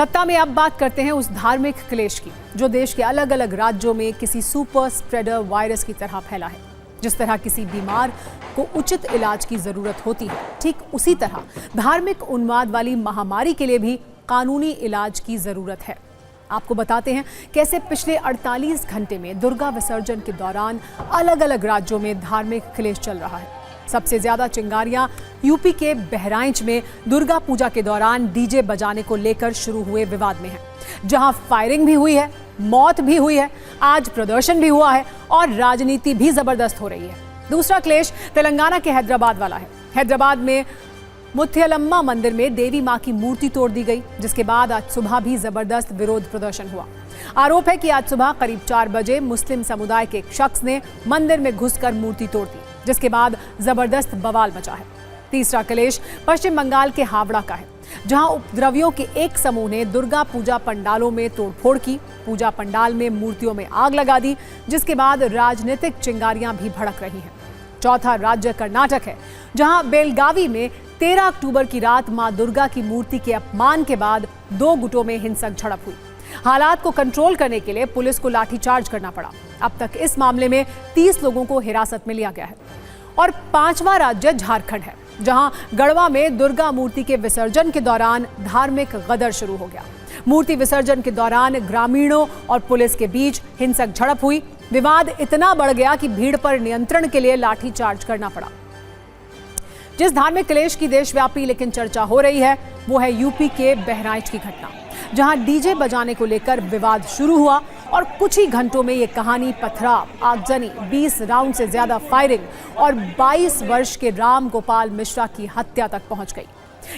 सत्ता में अब बात करते हैं उस धार्मिक क्लेश की जो देश के अलग अलग राज्यों में किसी सुपर स्प्रेडर वायरस की तरह फैला है। जिस तरह किसी बीमार को उचित इलाज की जरूरत होती है, ठीक उसी तरह धार्मिक उन्माद वाली महामारी के लिए भी कानूनी इलाज की जरूरत है। आपको बताते हैं कैसे पिछले 48 घंटे में दुर्गा विसर्जन के दौरान अलग अलग राज्यों में धार्मिक क्लेश चल रहा है। सबसे ज्यादा चिंगारियां यूपी के बहराइच में दुर्गा पूजा के दौरान डीजे बजाने को लेकर शुरू हुए विवाद में है, जहां फायरिंग भी हुई है, मौत भी हुई है, आज प्रदर्शन भी हुआ है और राजनीति भी जबरदस्त हो रही है। दूसरा क्लेश तेलंगाना के हैदराबाद वाला है। हैदराबाद में मुथ्यलम्मा मंदिर में देवी मां की मूर्ति तोड़ दी गई, जिसके बाद आज सुबह भी जबरदस्त विरोध प्रदर्शन हुआ। आरोप है कि आज सुबह करीब 4 बजे मुस्लिम समुदाय के एक शख्स ने मंदिर में घुसकर मूर्ति तोड़ दी, जिसके बाद जबरदस्त बवाल मचा है। तीसरा क्लेश पश्चिम बंगाल के हावड़ा का है, जहां उपद्रवियों के एक समूह ने दुर्गा पूजा पंडालों में तोड़फोड़ की, पूजा पंडाल में मूर्तियों में आग लगा दी, जिसके बाद राजनीतिक चिंगारियां भी भड़क रही हैं। चौथा राज्य कर्नाटक है, जहां बेलगावी में 13 अक्टूबर की रात मां दुर्गा की मूर्ति के अपमान के बाद 2 गुटों में हिंसक झड़प हुई। हालात को कंट्रोल करने के लिए पुलिस को लाठीचार्ज करना पड़ा। अब तक इस मामले में 30 लोगों को हिरासत में लिया गया है। और 5वां राज्य झारखंड है, जहां गढ़वा में दुर्गा मूर्ति के विसर्जन के दौरान धार्मिक गदर शुरू हो गया। मूर्ति विसर्जन के दौरान ग्रामीणों और पुलिस के बीच हिंसक झड़प हुई। विवाद इतना बढ़ गया कि भीड़ पर नियंत्रण के लिए लाठीचार्ज करना पड़ा। जिस धार्मिक क्लेश की देशव्यापी लेकिन चर्चा हो रही है, वो है यूपी के बहराइच की घटना, जहां डीजे बजाने को लेकर विवाद शुरू हुआ और कुछ ही घंटों में ये कहानी पथराव, आगजनी, 20 राउंड से ज्यादा फायरिंग और 22 वर्ष के राम गोपाल मिश्रा की हत्या तक पहुंच गई।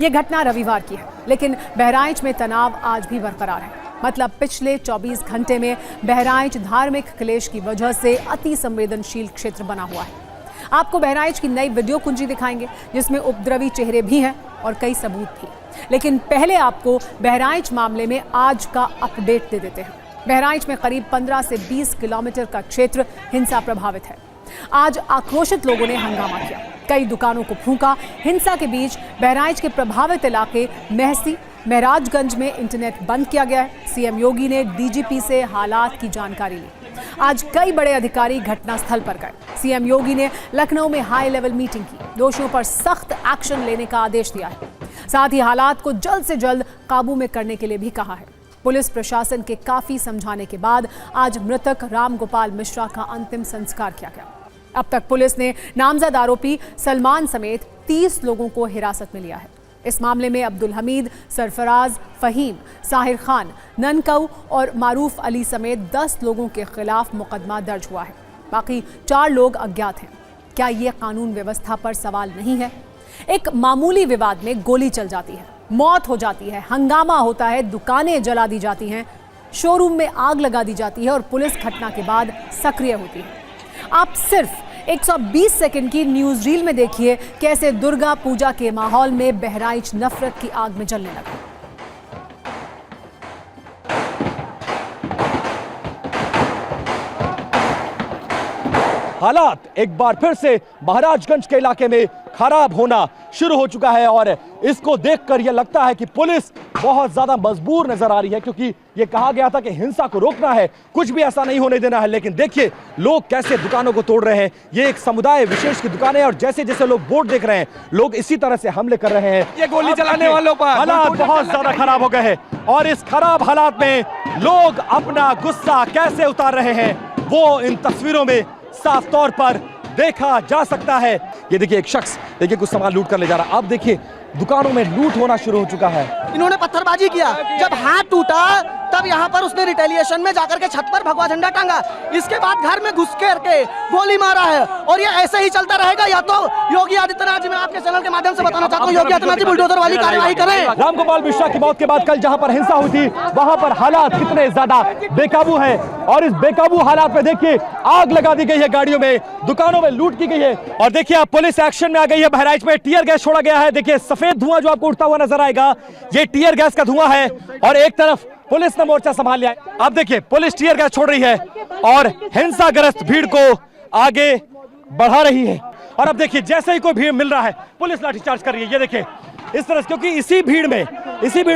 ये घटना रविवार की है, लेकिन बहराइच में तनाव आज भी बरकरार है। मतलब पिछले 24 घंटे में बहराइच धार्मिक क्लेश की वजह से अति संवेदनशील क्षेत्र बना हुआ है। आपको बहराइच की नई वीडियो कुंजी दिखाएंगे, जिसमें उपद्रवी चेहरे भी हैं और कई सबूत भी। लेकिन पहले आपको बहराइच मामले में आज का अपडेट दे देते हैं। बहराइच में करीब 15 से 20 किलोमीटर का क्षेत्र हिंसा प्रभावित है। आज आक्रोशित लोगों ने हंगामा किया, कई दुकानों को फूंका। हिंसा के बीच बहराइच के प्रभावित इलाके महसी, महराजगंज में इंटरनेट बंद किया गया है। सीएम योगी ने डीजीपी से हालात की जानकारी ली। आज कई बड़े अधिकारी घटनास्थल पर गए। सीएम योगी ने लखनऊ में हाई लेवल मीटिंग की, दोषियों पर सख्त एक्शन लेने का आदेश दिया है। साथ ही हालात को जल्द से जल्द काबू में करने के लिए भी कहा है। पुलिस प्रशासन के काफी समझाने के बाद आज मृतक राम गोपाल मिश्रा का अंतिम संस्कार किया गया। अब तक पुलिस ने नामजद आरोपी सलमान समेत 30 लोगों को हिरासत में लिया है। इस मामले में अब्दुल हमीद, सरफराज, फहीम, साहिर खान, ननकऊ और मारूफ अली समेत 10 लोगों के खिलाफ मुकदमा दर्ज हुआ है। बाकी 4 लोग अज्ञात हैं। क्या ये कानून व्यवस्था पर सवाल नहीं है? एक मामूली विवाद में गोली चल जाती है, मौत हो जाती है, हंगामा होता है, दुकानें जला दी जाती हैं, शोरूम में आग लगा दी जाती है और पुलिस घटना के बाद सक्रिय होती है। आप सिर्फ 120 सेकंड की न्यूज रील में देखिए कैसे दुर्गा पूजा के माहौल में बहराइच नफरत की आग में जलने लगा। हालात एक बार फिर से महाराजगंज के इलाके में खराब होना शुरू हो चुका है और इसको देखकर यह लगता है कि पुलिस बहुत ज्यादा मजबूर नजर आ रही है, क्योंकि यह कहा गया था कि हिंसा को रोकना है, कुछ भी ऐसा नहीं होने देना है। लेकिन देखिए लोग कैसे दुकानों को तोड़ रहे हैं। ये एक समुदाय विशेष की दुकान है और जैसे जैसे लोग बोर्ड देख रहे हैं, लोग इसी तरह से हमले कर रहे हैं। ये गोली चलाने वालों पर हालात बहुत ज्यादा खराब हो गए हैं और इस खराब हालात में लोग अपना गुस्सा कैसे उतार रहे हैं, वो इन तस्वीरों में साफ तौर पर देखा जा सकता है। ये देखिए एक शख्स देखिए कुछ सामान लूट कर ले जा रहा है। अब देखिए दुकानों में लूट होना शुरू हो चुका है। इन्होंने पत्थरबाजी किया, जब हाथ टूटा तब यहाँ पर उसने रिटेलिएशन में जाकर के छत पर भगवा झंडा टांगा। इसके बाद घर में घुस के गोली मारा है और ये ऐसे ही चलता रहेगा। या तो योगी आदित्यनाथ जी, मैं आपके चैनल के माध्यम से बताना चाहता हूँ, योगी आदित्यनाथ जी बुलडोजर वाली कार्यवाही करें। राम गोपाल मिश्रा की मौत के बाद कल जहां पर हिंसा हुई थी, वहां पर हालात कितने ज्यादा बेकाबू है और इस बेकाबू हालात में देखिए आग लगा दी गई है, गाड़ियों में, दुकानों में लूट की गई है। और देखिए अब पुलिस एक्शन में आ गई है। बहराइच में टीयर गैस छोड़ा गया है। देखिए सफेद धुआं जो आपको उड़ता हुआ नजर आएगा, ये टीयर गैस का धुआं है और एक तरफ पुलिस ने मोर्चा संभाल लिया है। अब देखिए पुलिस टीयर गैस छोड़ रही है और हिंसाग्रस्त भीड़ को आगे बढ़ा रही है। और अब देखिए जैसे ही कोई भीड़ मिल रहा है, पुलिस लाठीचार्ज कर रही है। ये देखिए इस तरह से, क्योंकि इसी भीड़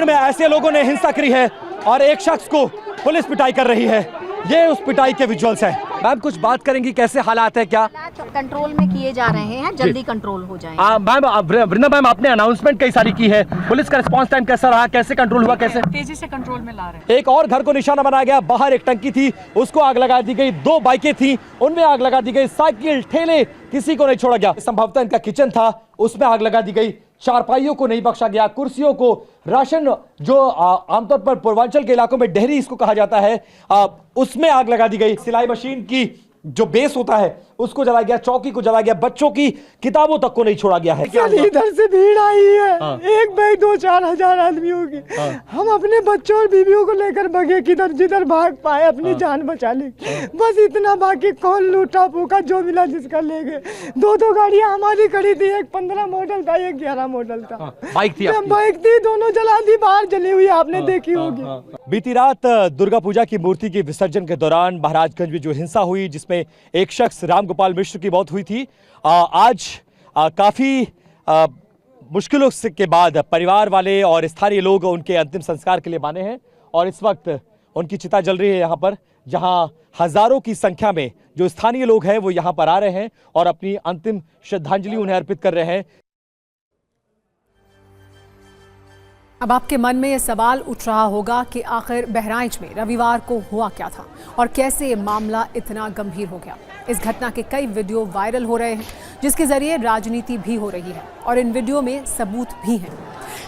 में ऐसे लोगों ने हिंसा करी है और एक शख्स को पुलिस पिटाई कर रही है। ये उस पिटाई के विजुअल्स हैं। मैम कुछ बात करेंगी, कैसे हालात है, क्या कंट्रोल में किए जा रहे हैं, जल्दी कंट्रोल हो जाए। मैम वृंदा मैम, आपने अनाउंसमेंट कई सारी की है, पुलिस का रिस्पांस टाइम कैसा रहा, कैसे कंट्रोल हुआ, कैसे तेजी से कंट्रोल में ला रहे हैं। एक और घर को निशाना बनाया गया, बाहर एक टंकी थी उसको आग लगा दी गई, 2 बाइकें थी उनमें आग लगा दी गई, साइकिल ठेले किसी को नहीं छोड़ा गया। संभवतः इनका किचन था उसमें आग लगा दी गई, चारपाइयों को नहीं बख्शा गया, कुर्सियों को, राशन जो आमतौर पर पूर्वांचल के इलाकों में डेहरी इसको कहा जाता है, उसमें आग लगा दी गई। सिलाई मशीन की जो बेस होता है उसको जलाया गया, चौकी को जलाया गया, बच्चों की किताबों तक को नहीं छोड़ा गया है। इधर से भीड़ आई है, एक भाई 2-4 हजार आदमियों की। हम अपने बच्चों और बीवियों को लेकर भगे, किधर जिधर भाग पाए, अपनी जान बचा ली, बस इतना। बाकी कौन लूटा फूका, जो मिला जिसका ले गए। 2 गाड़ियां हमारी खड़ी थी, एक 15 मॉडल था, एक 11 मॉडल था। बाइक थी, दोनों जला दी, बाहर जली हुई आपने देखी होगी। बीती रात दुर्गा पूजा की मूर्ति के विसर्जन के दौरान महाराजगंज में जो हिंसा हुई, जिसमें एक शख्स रामगोपाल मिश्र की मौत हुई थी, आज काफी मुश्किलों के बाद परिवार वाले और स्थानीय लोग उनके अंतिम संस्कार के लिए माने हैं और इस वक्त उनकी चिता जल रही है यहाँ पर, जहाँ हजारों की संख्या में जो स्थानीय लोग हैं वो यहाँ पर आ रहे हैं और अपनी अंतिम श्रद्धांजलि उन्हें अर्पित कर रहे हैं। अब आपके मन में यह सवाल उठ रहा होगा कि आखिर बहराइच में रविवार को हुआ क्या था और कैसे ये मामला इतना गंभीर हो गया। इस घटना के कई वीडियो वायरल हो रहे हैं जिसके जरिए राजनीति भी हो रही है और इन वीडियो में सबूत भी हैं।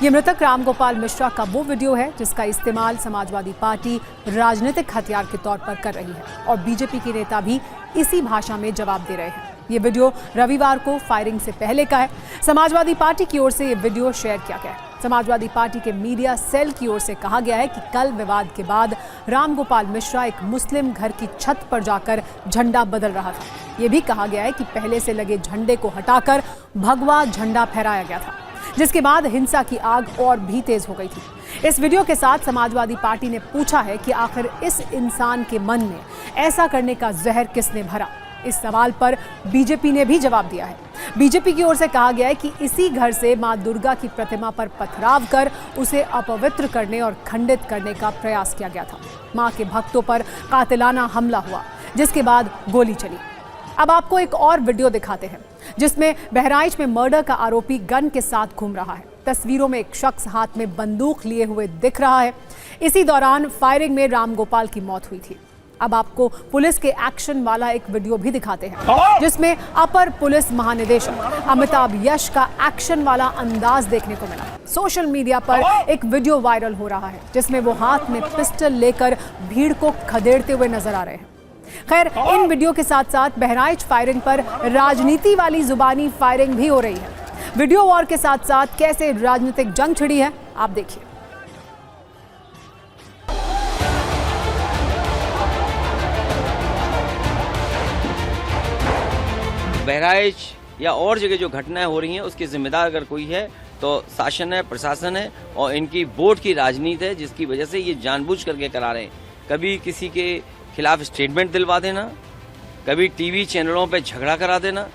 ये मृतक रामगोपाल मिश्रा का वो वीडियो है जिसका इस्तेमाल समाजवादी पार्टी राजनीतिक हथियार के तौर पर कर रही है और बीजेपी के नेता भी इसी भाषा में जवाब दे रहे हैं। ये वीडियो रविवार को फायरिंग से पहले का है। समाजवादी पार्टी की ओर से ये वीडियो शेयर किया गया है। समाजवादी पार्टी के मीडिया सेल की ओर से कहा गया है कि कल विवाद के बाद रामगोपाल मिश्रा एक मुस्लिम घर की छत पर जाकर झंडा बदल रहा था। ये भी कहा गया है कि पहले से लगे झंडे को हटाकर भगवा झंडा फहराया गया था, जिसके बाद हिंसा की आग और भी तेज हो गई थी। इस वीडियो के साथ समाजवादी पार्टी ने पूछा है कि आखिर इस इंसान के मन में ऐसा करने का जहर किसने भरा। इस सवाल पर बीजेपी ने भी जवाब दिया है। बीजेपी की ओर से कहा गया है कि इसी घर से मां दुर्गा की प्रतिमा पर पथराव कर उसे अपवित्र करने और खंडित करने का प्रयास किया गया था। मां के भक्तों पर कातिलाना हमला हुआ, जिसके बाद गोली चली। अब आपको एक और वीडियो दिखाते हैं जिसमें बहराइच में मर्डर का आरोपी गन के साथ घूम रहा है। तस्वीरों में एक शख्स हाथ में बंदूक लिए हुए दिख रहा है। इसी दौरान फायरिंग में रामगोपाल की मौत हुई थी। अब आपको पुलिस के एक्शन वाला एक वीडियो भी दिखाते हैं जिसमें अपर पुलिस महानिदेशक अमिताभ यश का एक्शन वाला अंदाज देखने को मिला। सोशल मीडिया पर एक वीडियो वायरल हो रहा है जिसमें वो हाथ में पिस्टल लेकर भीड़ को खदेड़ते हुए नजर आ रहे हैं। खैर, इन वीडियो के साथ साथ बहराइच फायरिंग पर राजनीति वाली जुबानी फायरिंग भी हो रही है। वीडियो वॉर के साथ साथ कैसे राजनीतिक जंग छिड़ी है, आप देखिए। बहराइच या और जगह जो घटनाएं हो रही हैं उसकी जिम्मेदार अगर कोई है तो शासन है, प्रशासन है और इनकी वोट की राजनीति है, जिसकी वजह से ये जानबूझ करके करा रहे हैं। कभी किसी के खिलाफ स्टेटमेंट दिलवा देना, कभी टीवी चैनलों पे झगड़ा करा देना,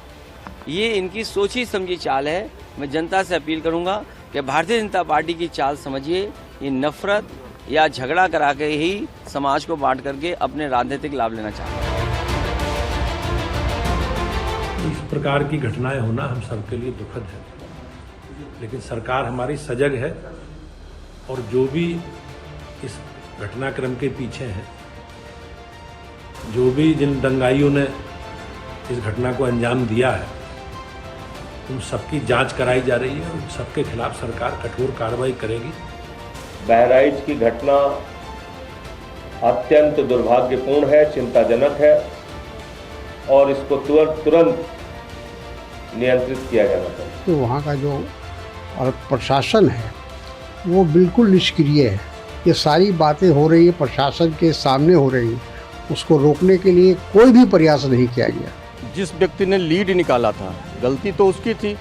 ये इनकी सोची समझी चाल है। मैं जनता से अपील करूंगा कि भारतीय जनता पार्टी की चाल समझिए। ये नफरत या झगड़ा करा के ही समाज को बांट करके अपने राजनीतिक लाभ लेना चाहते हैं। इस प्रकार की घटनाएं होना हम सबके लिए दुखद है, लेकिन सरकार हमारी सजग है और जो भी इस घटनाक्रम के पीछे हैं, जो भी जिन दंगाइयों ने इस घटना को अंजाम दिया है, उन सबकी जांच कराई जा रही है। उन सबके खिलाफ सरकार कठोर कार्रवाई करेगी। बहराइच की घटना अत्यंत दुर्भाग्यपूर्ण है, चिंताजनक है और इसको तुरंत नियंत्रित किया जाना चाहिए। तो वहाँ का जो और प्रशासन है वो बिल्कुल निष्क्रिय है। ये सारी बातें हो रही है, प्रशासन के सामने हो रही है, उसको रोकने के लिए कोई भी प्रयास नहीं किया गया। जिस व्यक्ति ने लीड निकाला था, गलती तो उसकी थी।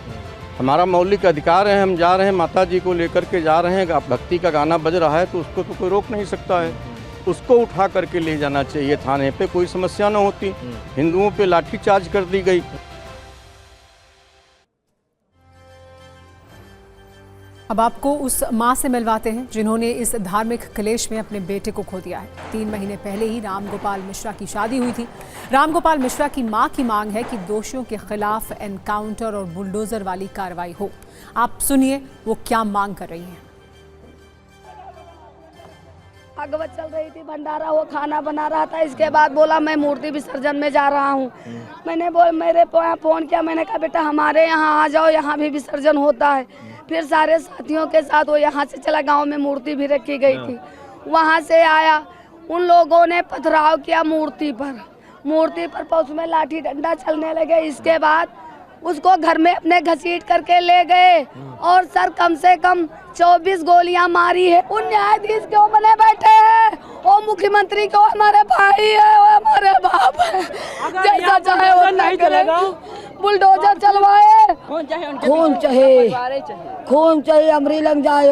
हमारा मौलिक अधिकार है, हम जा रहे हैं, माता जी को लेकर के जा रहे हैं, भक्ति का गाना बज रहा है तो उसको तो कोई रोक नहीं सकता है। उसको उठा करके ले जाना चाहिए थाने पे, कोई समस्या न होती। हिंदुओं पे लाठीचार्ज कर दी गई। अब आपको उस मां से मिलवाते हैं जिन्होंने इस धार्मिक क्लेश में अपने बेटे को खो दिया है। 3 महीने पहले ही रामगोपाल मिश्रा की शादी हुई थी। रामगोपाल मिश्रा की मां की मांग है कि दोषियों के खिलाफ एनकाउंटर और बुलडोजर वाली कार्रवाई हो। आप सुनिए वो क्या मांग कर रही हैं। भागवत चल रही थी, भंडारा, वो खाना बना रहा था। इसके बाद बोला मैं मूर्ति विसर्जन में जा रहा हूँ। मैंने मेरे फोन किया, मैंने कहा बेटा हमारे यहाँ आ जाओ, यहाँ भी विसर्जन होता है। फिर सारे साथियों के साथ वो यहाँ से चला, गांव में मूर्ति भी रखी गई थी, वहाँ से आया। उन लोगों ने पथराव किया मूर्ति पर उसमें लाठी डंडा चलने लगे। इसके बाद उसको घर में अपने घसीट करके ले गए और सर कम से कम 24 गोलियां मारी है। उन न्यायाधीश क्यों बने बैठे हैं? वो मुख्यमंत्री क्यों हमारे भाई है, वो हमारे बाप है। जैसा चाहे वो नहीं करेगा, बुलडोजर चलवाए, खून चाहिए, अमरी लग जाए।